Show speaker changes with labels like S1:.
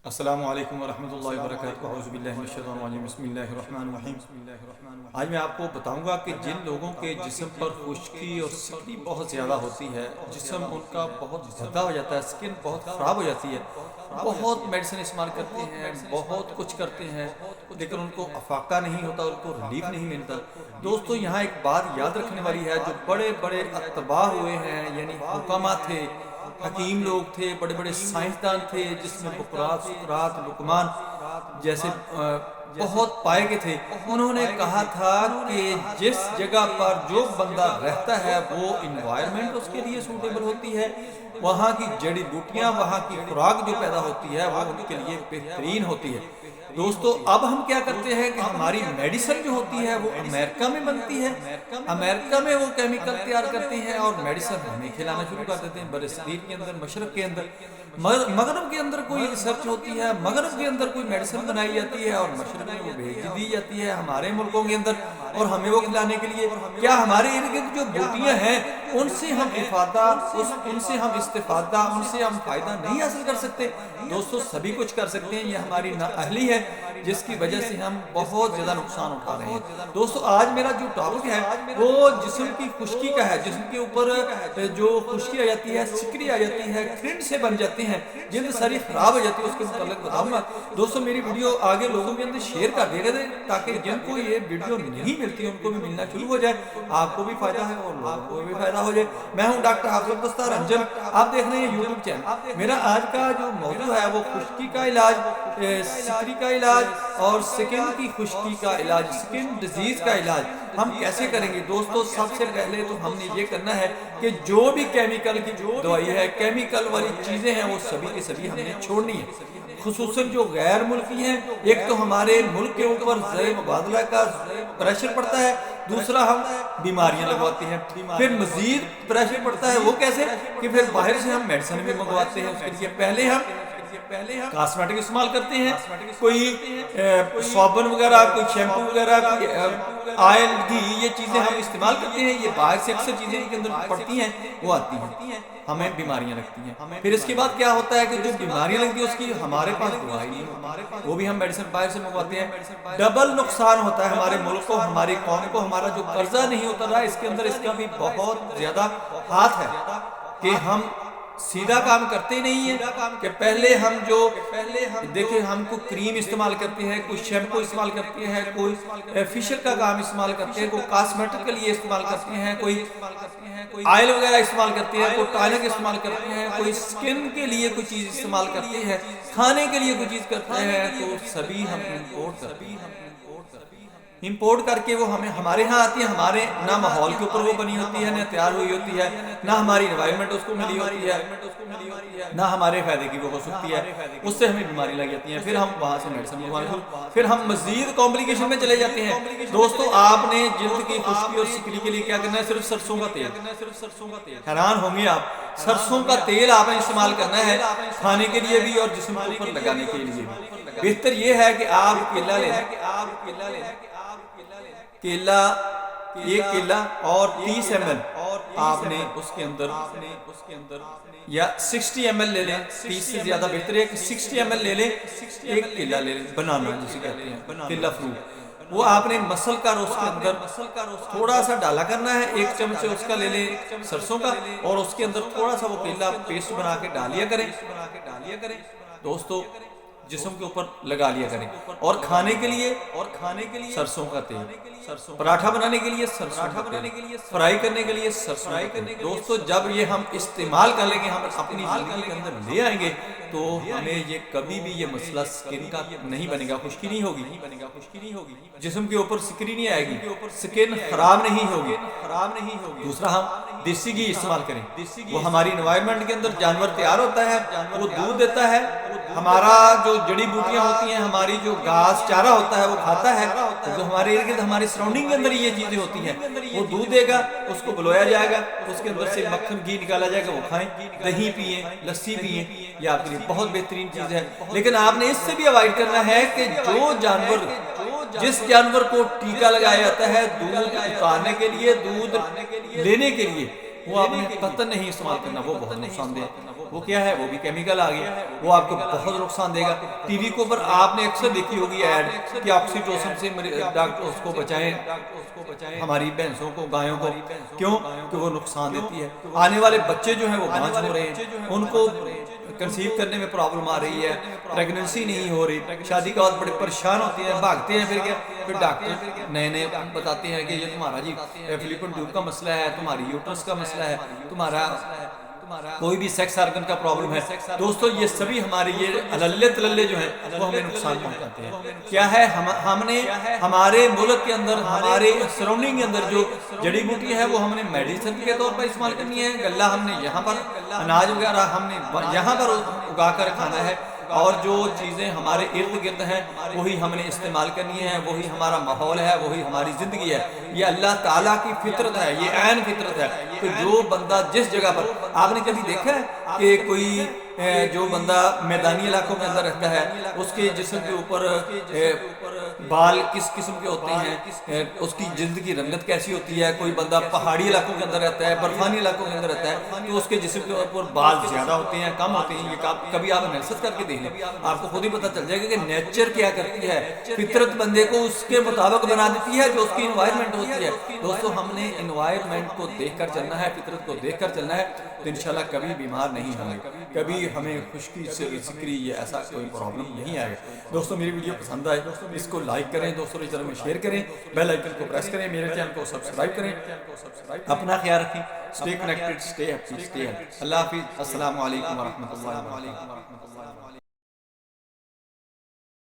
S1: السلام علیکم ورحمۃ اللہ وبرکاتہ اعوذ باللہ من الشیطان الرجیم بسم اللہ الرحمن الرحیم۔ آج میں آپ کو بتاؤں گا کہ جن لوگوں کے جسم پر خشکی اور سکڑی بہت زیادہ ہوتی ہے، جسم ان کا بہت زیادہ ہو جاتا ہے، سکن بہت خراب ہو جاتی ہے، بہت میڈیسن استعمال کرتے ہیں، بہت کچھ کرتے ہیں لیکن ان کو افاقہ نہیں ہوتا، ان کو ریلیف نہیں ملتا۔ دوستو یہاں ایک بات یاد رکھنے والی ہے، جو بڑے بڑے اتباع ہوئے ہیں، یعنی حکماء تھے، حکیم لوگ تھے، بڑے بڑے سائنسدان تھے، جس میں سقراط لقمان جیسے بہت پائے گئے تھے۔ انہوں نے کہا تھا کہ جس جگہ پر جو بندہ رہتا ہے وہ انوائرمنٹ اس کے لیے سوٹیبل ہوتی ہے، وہاں کی جڑی بوٹیاں، وہاں کی خوراک جو پیدا ہوتی ہے وہ ان کے لیے بہترین ہوتی ہے۔ دوستو اب ہم کیا کرتے ہیں کہ ہماری میڈیسن جو ہوتی ہے وہ امریکہ میں بنتی ہے، امریکہ میں وہ کیمیکل تیار کرتے ہیں اور میڈیسن ہمیں کھلانا شروع کر دیتے ہیں۔ برصغیر کے اندر، مشرق کے اندر، مغرب کے اندر کوئی ریسرچ ہوتی ہے، مغرب کے اندر کوئی میڈیسن بنائی جاتی ہے اور مشرق میں وہ بھیج دی جاتی ہے ہمارے ملکوں کے اندر، اور ہمیں وہ کھلانے کے لیے کیا ہمارے ارد گرد جو بوٹیاں ہیں ان سے ہم ان سے ہم استفادہ، ان سے ہم فائدہ نہیں حاصل کر سکتے؟ دوستو سبھی کچھ کر سکتے ہیں، یہ ہماری نااہلی ہے جس کی وجہ سے ہم بہت زیادہ نقصان اٹھا رہے ہیں۔ دوستو آج میرا جو ٹاپک ہے وہ جسم کی خشکی کا ہے، جسم کے اوپر جو خشکی آ جاتی ہے، سکری آ جاتی ہے، کرنٹ سے بن جاتی ہیں، جلد ساری خراب ہو جاتی ہے، اس کے متعلق بتاؤں گا۔ دوستو میری ویڈیو آگے لوگوں کے اندر شیئر کر دے گا تاکہ جن کو یہ ویڈیو نہیں ملتی ان کو بھی ملنا شروع ہو جائے، آپ کو بھی فائدہ ہے اور لوگوں کو بھی فائدہ ہو جائے۔ میں ہوں ڈاکٹر حافظ دستار انجم، آپ دیکھ رہے ہیں یوٹیوب چینل۔ میرا آج کا جو موضوع ہے وہ خشکی کا علاج، سکری کا علاج اور سکن کی خشکی کا علاج، سکن ڈیزیز کا علاج ہم کیسے کریں گے؟ دوستو سب سے پہلے تو ہم نے یہ کرنا ہے کہ جو بھی کیمیکل کی دوائی ہے، کیمیکل والی چیزیں ہیں، وہ سبھی کے سبھی ہم نے چھوڑنی ہے، خصوصاً جو غیر ملکی ہیں۔ ایک تو ہمارے ملک کے اوپر زر مبادلہ کا پریشر پڑتا ہے، دوسرا ہم بیماریاں لگواتے ہیں، پھر مزید پریشر پڑتا ہے، وہ کیسے کہ پھر باہر سے ہم میڈیسن بھی منگواتے ہیں۔ اس کے لیے پہلے ہم کاسمیٹک استعمال کرتے ہیں، کوئی صابن وغیرہ، کوئی شیمپو وغیرہ، کوئی آئل، گھی، یہ چیزیں ہم استعمال کرتے ہیں۔ یہ باہر سے اکثر چیزیں کے اندر پڑتی ہیں، وہ آتی ہیں، ہمیں بیماریاں لگتی ہیں۔ پھر اس کے بعد کیا ہوتا ہے کہ جو بیماریاں لگتی ہیں اس کی ہمارے پاس دوائی نہیں ہوتی، وہ بھی ہم میڈیسن باہر سے منگواتے ہیں۔ ڈبل نقصان ہوتا ہے ہمارے ملک کو، ہماری قوم کو۔ ہمارا جو قرضہ نہیں ہوتا رہا اس کے اندر، اس کا بھی بہت زیادہ ہاتھ ہے کہ ہم سیدھا کام کرتے نہیں ہیں کہ پہلے ہم دیکھیں، ہم کوئی کریم استعمال کرتے ہیں، کوئی شیمپو استعمال کرتے ہیں، کوئی فیشل کا کام استعمال کرتے ہیں، کوئی کاسمیٹک کے لیے استعمال کرتے ہیں، کوئی آئل وغیرہ استعمال کرتے ہیں، کوئی ٹانک استعمال کرتے ہیں، کوئی سکن کے لیے کوئی چیز استعمال کرتے ہیں، کھانے کے لیے کوئی چیز کرتے ہیں، تو سبھی ہم امپورٹ کر کے وہ ہمارے ہاں آتی ہے۔ ہمارے نہ ماحول کے اوپر وہ بنی ہوتی ہے، نہ تیار ہوئی ہوتی ہے، نہ ہماری انوائرمنٹ اس کو ملی ہوتی ہے، نہ ہمارے فائدے کی وہ ہو سکتی ہے، اس سے ہمیں بیماری لگ جاتی ہیں، پھر ہم وہاں سے میڈیسن منگوانے شروع، پھر ہم مزید کمپلیکیشن میں چلے جاتے ہیں۔ دوستو آپ نے جلد کی خشکی اور سکری کے لیے کیا کرنا ہے؟ صرف سرسوں کا تیل۔ حیران ہوں گے آپ، سرسوں کا تیل آپ نے استعمال کرنا ہے کھانے کے لیے بھی اور جسم کے اوپر لگانے کے لیے بھی۔ بہتر یہ ہے کہ آپ کیلا لیں، ایک کیلا اور 30 ml آپ نے اس کے اندر، یا 60 ml لے لیں، 30 سے زیادہ بہتر ہے کہ 60 ml لے لیں، ایک کیلا لے لیں، بنانا جسے کہتے ہیں، کیلا فروٹ، وہ آپ نے مسل کر اس کے اندر تھوڑا سا ڈالا کرنا ہے، 1 چمچ اس کا لے لیں سرسوں کا، اور اس کے اندر تھوڑا سا وہ کیلا پیسٹ بنا کے ڈالیا کریں۔ دوستو جسم کے اوپر لگا لیا کریں، اور کھانے کے لیے سرسوں کا تیل، پراٹھا بنانے کے لیے سرسوں کا تیل، فرائی کرنے کے لیے سرسوں کا تیل۔ دوستو جب یہ ہم استعمال کر لیں گے، ہم اپنی زندگی کے اندر لے آئیں گے، تو ہمیں یہ کبھی بھی یہ مسئلہ سکن کا نہیں بنے گا، خشکی نہیں ہوگی، جسم کے اوپر سکری نہیں آئے گی، سکن خراب نہیں ہوگی۔ دوسرا ہم دیسی گھی استعمال کریں، وہ ہماری انوائرمنٹ کے اندر جانور تیار ہوتا ہے، وہ دودھ دیتا ہے، ہمارا جو جڑی بوٹیاں ہوتی ہیں، ہماری جو گھاس چارہ ہوتا ہے وہ کھاتا ہے، جو ہمارے ارد گرد ہماری سراؤنڈنگ کے اندر یہ چیزیں ہوتی ہیں، وہ دودھ دے گا، اس کو بلویا جائے گا، اس کے اندر سے مکھن گھی نکالا جائے گا، وہ کھائیں، دہی پئیں، لسی پئیں، یہ آپ کے لیے بہت بہترین چیز ہے۔ لیکن آپ نے اس سے بھی اوائڈ کرنا ہے کہ جس جانور کو ٹیکا لگایا جاتا ہے دودھ اتارنے کے لیے، دودھ لینے کے لیے، وہ آپ نے قطعاً نہیں استعمال کرنا، وہ بہت نقصان دہ ہے۔ وہ کیا ہے؟ وہ بھی کیمیکل آ گیا، وہ آپ کو بہت نقصان دے گا۔ ٹی وی کے اوپر آپ نے اکثر دیکھی ہوگی ایڈ کہ آکسیٹوسن سے ڈاکٹر اس کو بچائیں، ہماری بھینسوں کو، گایوں کو، کیوں کہ وہ نقصان دیتی ہے۔ آنے والے بچے جو ہیں وہ بانجھ ہو رہے ہیں، ان کو کنسیو کرنے میں پرابلم آ رہی ہے، پریگننسی نہیں ہو رہی، شادی کے بعد بڑے پریشان ہوتے ہیں، بھاگتے ہیں، پھر ڈاکٹر نئے بتاتے ہیں کہ یہ تمہارا جی فلیپن ٹیوب کا مسئلہ ہے، تمہاری یوٹرس کا مسئلہ ہے، تمہارا کوئی بھی سیکس آرگن کا پرابلم ہے۔ دوستو یہ سبھی ہمارے یہ عللے تللے جو ہیں وہ ہمیں نقصان پہنچاتے ہیں۔ کیا ہے؟ ہم نے ہمارے ملک کے اندر، ہمارے سراؤنڈنگ کے اندر جو جڑی بوٹی ہے وہ ہم نے میڈیسن کے طور پر استعمال کرنی ہے، غلہ ہم نے یہاں پر، اناج وغیرہ ہم نے یہاں پر اگا کر کھانا ہے، اور جو چیزیں ہمارے ارد گرد ہیں وہی ہم نے استعمال کرنی ہے، وہی ہمارا ماحول ہے، وہی ہماری زندگی ہے۔ یہ اللہ تعالیٰ کی فطرت ہے، یہ عین فطرت ہے کہ جو بندہ جس جگہ پر، آپ نے کبھی دیکھا ہے کہ کوئی جو بندہ میدانی علاقوں کے اندر رہتا ہے اس کے جسم کے اوپر بال کس قسم کے ہوتے ہیں، اس کی جلد کی رنگت کیسی ہوتی ہے؟ کوئی بندہ پہاڑی علاقوں کے اندر رہتا ہے، برفانی علاقوں کے اندر رہتا ہے تو اس کے جسم کے اوپر بال زیادہ ہوتے ہیں، کم ہوتے ہیں۔ یہ کبھی آپ انالیسس کر کے دیکھ لیں، آپ کو خود ہی پتہ چل جائے گا کہ نیچر کیا کرتی ہے، فطرت بندے کو اس کے مطابق بنا دیتی ہے جو اس کی انوائرمنٹ ہوتی ہے۔ دوستو ہم نے انوائرمنٹ کو دیکھ کر چلنا ہے، فطرت کو دیکھ کر چلنا ہے، تو انشاءاللہ کبھی بیمار نہیں ہوں گے، کبھی ہمیں خشکی سکری یہ ایسا کوئی پرابلم نہیں آئے گا۔ دوستو میری ویڈیو پسند آئے اس کو لائک کریں، دوستوں کے چینل میں شیئر کریں، بیل آئیکن کو پریس کریں، میرے چینل کو سبسکرائب کریں۔ اپنا خیال رکھیں، stay connected, stay happy, stay healthy. اللہ حافظ، السلام علیکم ورحمۃ اللہ وبرکاتہ۔